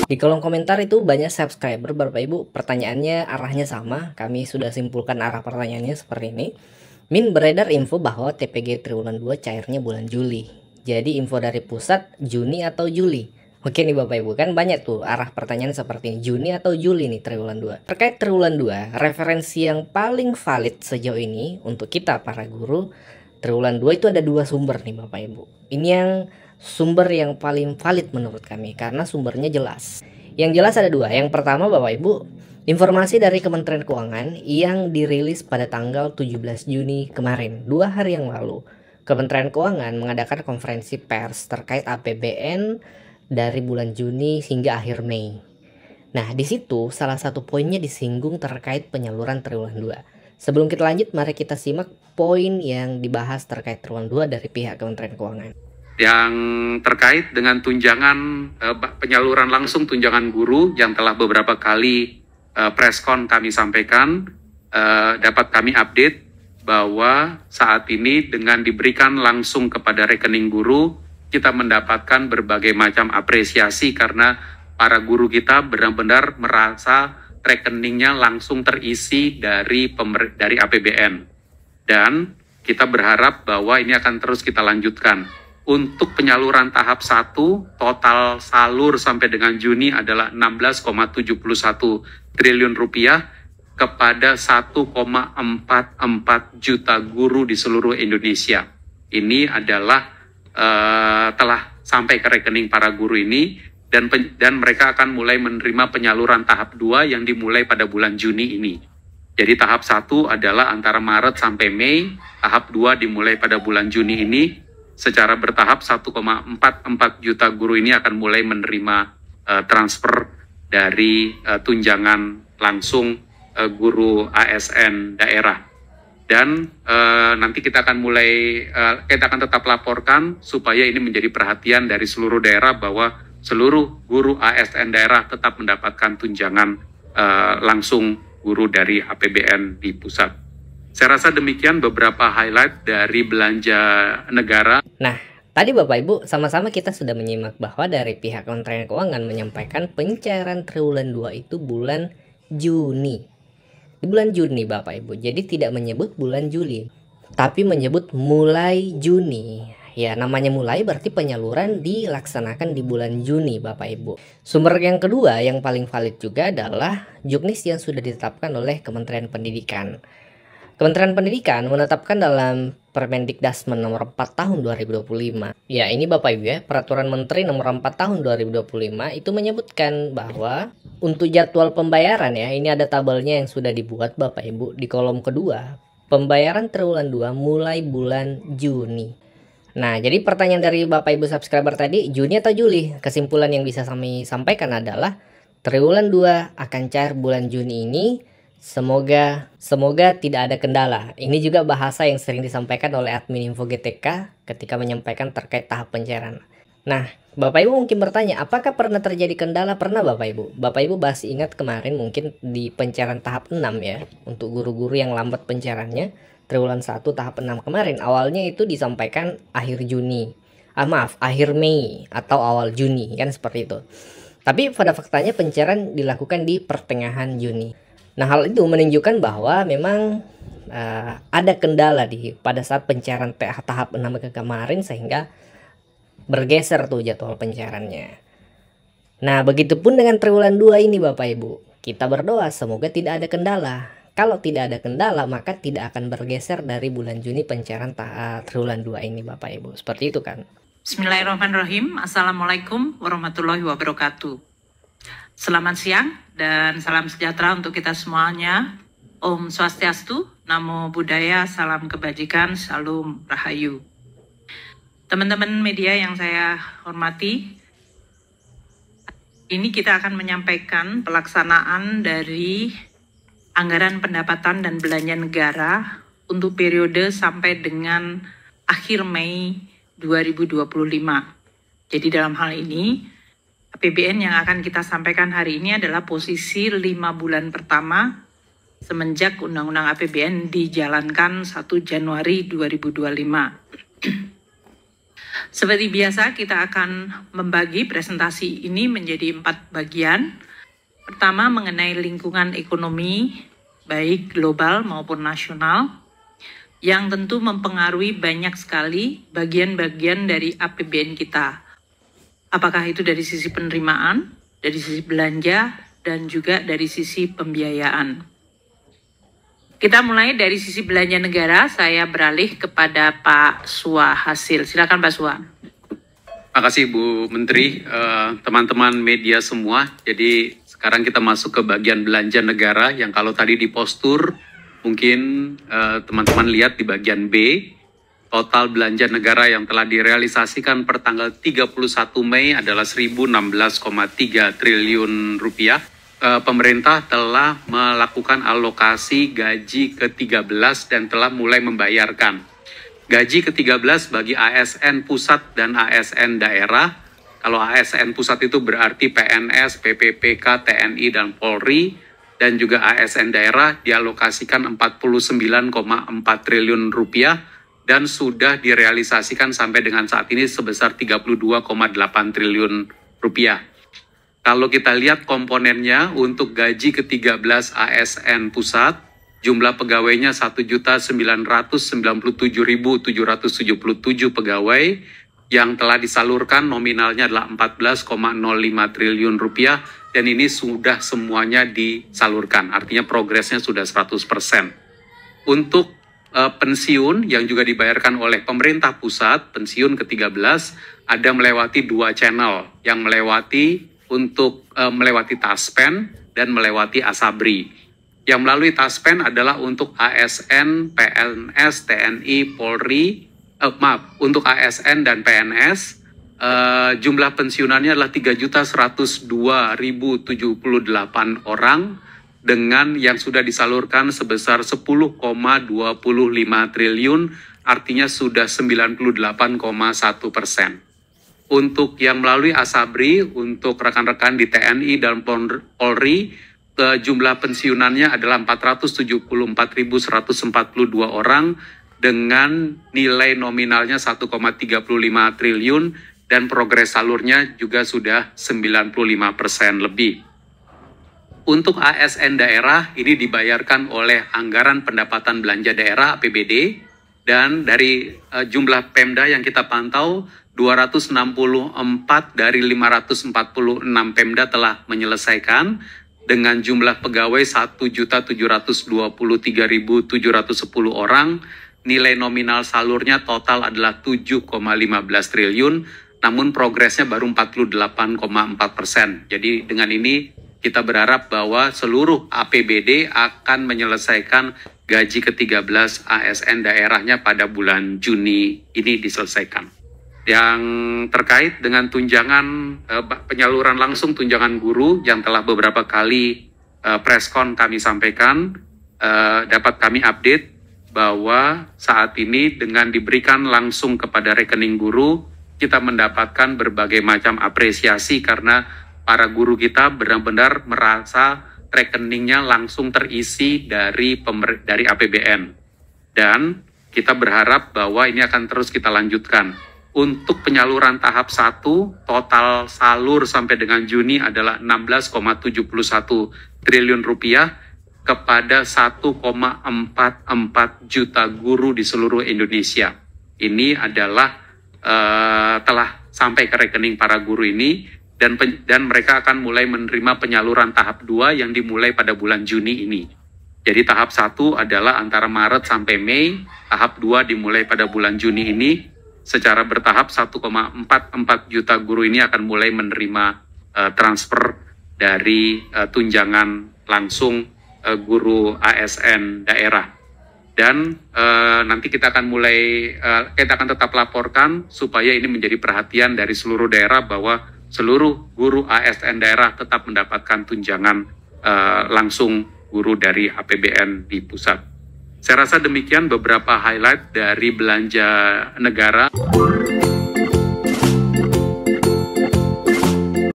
Di kolom komentar itu banyak subscriber Bapak Ibu, pertanyaannya arahnya sama. Kami sudah simpulkan arah pertanyaannya seperti ini. Min, beredar info bahwa TPG triwulan 2 cairnya bulan Juli. Jadi info dari pusat Juni atau Juli? Oke nih Bapak Ibu, kan banyak tuh arah pertanyaan seperti ini, Juni atau Juli nih triwulan 2. Terkait triwulan 2, referensi yang paling valid sejauh ini untuk kita para guru triwulan 2 itu ada dua sumber nih Bapak Ibu. Ini yang sumber yang paling valid menurut kami karena sumbernya jelas. Yang jelas ada dua. Yang pertama Bapak Ibu, informasi dari Kementerian Keuangan yang dirilis pada tanggal 17 Juni kemarin, 2 hari yang lalu. Kementerian Keuangan mengadakan konferensi pers terkait APBN dari bulan Juni hingga akhir Mei. Nah, di situ salah satu poinnya disinggung terkait penyaluran triwulan 2. Sebelum kita lanjut, mari kita simak poin yang dibahas terkait triwulan 2 dari pihak Kementerian Keuangan. Yang terkait dengan tunjangan penyaluran langsung tunjangan guru yang telah beberapa kali preskon kami sampaikan, dapat kami update bahwa saat ini dengan diberikan langsung kepada rekening guru, kita mendapatkan berbagai macam apresiasi karena para guru kita benar-benar merasa rekeningnya langsung terisi dari APBN. Dan kita berharap bahwa ini akan terus kita lanjutkan. Untuk penyaluran tahap 1, total salur sampai dengan Juni adalah 16,71 triliun rupiah kepada 1,44 juta guru di seluruh Indonesia. Ini adalah telah sampai ke rekening para guru ini dan mereka akan mulai menerima penyaluran tahap 2 yang dimulai pada bulan Juni ini. Jadi tahap 1 adalah antara Maret sampai Mei, tahap 2 dimulai pada bulan Juni ini. Secara bertahap 1,44 juta guru ini akan mulai menerima transfer dari tunjangan langsung guru ASN daerah. Dan nanti kita akan kita akan tetap laporkan supaya ini menjadi perhatian dari seluruh daerah bahwa seluruh guru ASN daerah tetap mendapatkan tunjangan langsung guru dari APBN di pusat. Saya rasa demikian beberapa highlight dari belanja negara. Nah, tadi Bapak Ibu sama-sama kita sudah menyimak bahwa dari pihak Kementerian Keuangan menyampaikan pencairan triwulan 2 itu bulan Juni. Di bulan Juni Bapak Ibu, jadi tidak menyebut bulan Juli, tapi menyebut mulai Juni. Ya, namanya mulai berarti penyaluran dilaksanakan di bulan Juni Bapak Ibu. Sumber yang kedua yang paling valid juga adalah juknis yang sudah ditetapkan oleh Kementerian Pendidikan. Kementerian Pendidikan menetapkan dalam Permendikdasmen nomor 4 tahun 2025. Ya, ini Bapak Ibu ya, Peraturan Menteri nomor 4 tahun 2025 itu menyebutkan bahwa untuk jadwal pembayaran ya, ini ada tabelnya yang sudah dibuat Bapak Ibu di kolom kedua. Pembayaran triwulan 2 mulai bulan Juni. Nah, jadi pertanyaan dari Bapak Ibu subscriber tadi, Juni atau Juli? Kesimpulan yang bisa kami sampaikan adalah triwulan 2 akan cair bulan Juni ini. Semoga tidak ada kendala. Ini juga bahasa yang sering disampaikan oleh admin Info GTK ketika menyampaikan terkait tahap pencairan. Nah, Bapak Ibu mungkin bertanya, apakah pernah terjadi kendala? Pernah Bapak Ibu. Bapak Ibu masih ingat kemarin mungkin di pencairan tahap 6 ya, untuk guru-guru yang lambat pencairannya, triwulan 1 tahap 6 kemarin, awalnya itu disampaikan akhir Juni. Akhir Mei atau awal Juni, kan seperti itu. Tapi pada faktanya pencairan dilakukan di pertengahan Juni. Nah, hal itu menunjukkan bahwa memang ada kendala pada saat pencairan tahap 6 kemarin sehingga bergeser tuh jadwal pencairannya. Nah, begitupun dengan triwulan 2 ini Bapak Ibu. Kita berdoa semoga tidak ada kendala. Kalau tidak ada kendala maka tidak akan bergeser dari bulan Juni pencairan triwulan 2 ini Bapak Ibu. Seperti itu kan. Bismillahirrahmanirrahim. Assalamualaikum warahmatullahi wabarakatuh. Selamat siang dan salam sejahtera untuk kita semuanya. Om Swastiastu, Namo Buddhaya, salam kebajikan, Salam Rahayu. Teman-teman media yang saya hormati, ini kita akan menyampaikan pelaksanaan dari anggaran pendapatan dan belanja negara untuk periode sampai dengan akhir Mei 2025. Jadi dalam hal ini, APBN yang akan kita sampaikan hari ini adalah posisi 5 bulan pertama semenjak Undang-Undang APBN dijalankan 1 Januari 2025. Seperti biasa, kita akan membagi presentasi ini menjadi 4 bagian. Pertama, mengenai lingkungan ekonomi, baik global maupun nasional, yang tentu mempengaruhi banyak sekali bagian-bagian dari APBN kita. Apakah itu dari sisi penerimaan, dari sisi belanja, dan juga dari sisi pembiayaan. Kita mulai dari sisi belanja negara. Saya beralih kepada Pak Sua Hasil. Silakan Pak Sua. Terima kasih Bu Menteri, teman-teman media semua. Jadi sekarang kita masuk ke bagian belanja negara yang kalau tadi di postur mungkin teman-teman lihat di bagian B, total belanja negara yang telah direalisasikan per tanggal 31 Mei adalah 1.016,3 triliun rupiah. Pemerintah telah melakukan alokasi gaji ke-13 dan telah mulai membayarkan. Gaji ke-13 bagi ASN pusat dan ASN daerah. Kalau ASN pusat itu berarti PNS, PPPK, TNI, dan Polri. Dan juga ASN daerah dialokasikan 49,4 triliun rupiah dan sudah direalisasikan sampai dengan saat ini sebesar 32,8 triliun rupiah. Kalau kita lihat komponennya untuk gaji ke-13 ASN pusat, jumlah pegawainya 1.997.777 pegawai yang telah disalurkan nominalnya adalah 14,05 triliun rupiah dan ini sudah semuanya disalurkan, artinya progresnya sudah 100%. Untuk pensiun yang juga dibayarkan oleh pemerintah pusat, pensiun ke-13 ada melewati 2 channel yang melewati Taspen dan melewati Asabri. Yang melalui Taspen adalah untuk ASN, PNS, TNI, Polri, untuk ASN dan PNS, jumlah pensiunannya adalah 3.102.078 orang dengan yang sudah disalurkan sebesar 10,25 triliun, artinya sudah 98,1%. Untuk yang melalui Asabri, untuk rekan-rekan di TNI dan Polri, jumlah pensiunannya adalah 474.142 orang dengan nilai nominalnya 1,35 triliun dan progres salurnya juga sudah 95% lebih. Untuk ASN daerah, ini dibayarkan oleh Anggaran Pendapatan Belanja Daerah APBD dan dari jumlah Pemda yang kita pantau, 264 dari 546 Pemda telah menyelesaikan dengan jumlah pegawai 1.723.710 orang. Nilai nominal salurnya total adalah 7,15 triliun, namun progresnya baru 48,4%. Jadi dengan ini kita berharap bahwa seluruh APBD akan menyelesaikan gaji ke-13 ASN daerahnya pada bulan Juni ini diselesaikan. Yang terkait dengan tunjangan penyaluran langsung tunjangan guru yang telah beberapa kali preskon kami sampaikan, dapat kami update bahwa saat ini dengan diberikan langsung kepada rekening guru, kita mendapatkan berbagai macam apresiasi karena para guru kita benar-benar merasa rekeningnya langsung terisi dari APBN. Dan kita berharap bahwa ini akan terus kita lanjutkan. Untuk penyaluran tahap 1, total salur sampai dengan Juni adalah 16,71 triliun rupiah kepada 1,44 juta guru di seluruh Indonesia. Ini adalah telah sampai ke rekening para guru ini dan mereka akan mulai menerima penyaluran tahap 2 yang dimulai pada bulan Juni ini. Jadi tahap 1 adalah antara Maret sampai Mei, tahap 2 dimulai pada bulan Juni ini. Secara bertahap 1,44 juta guru ini akan mulai menerima transfer dari tunjangan langsung guru ASN daerah. Dan nanti kita akan tetap laporkan supaya ini menjadi perhatian dari seluruh daerah bahwa seluruh guru ASN daerah tetap mendapatkan tunjangan langsung guru dari APBN di pusat. Saya rasa demikian beberapa highlight dari belanja negara.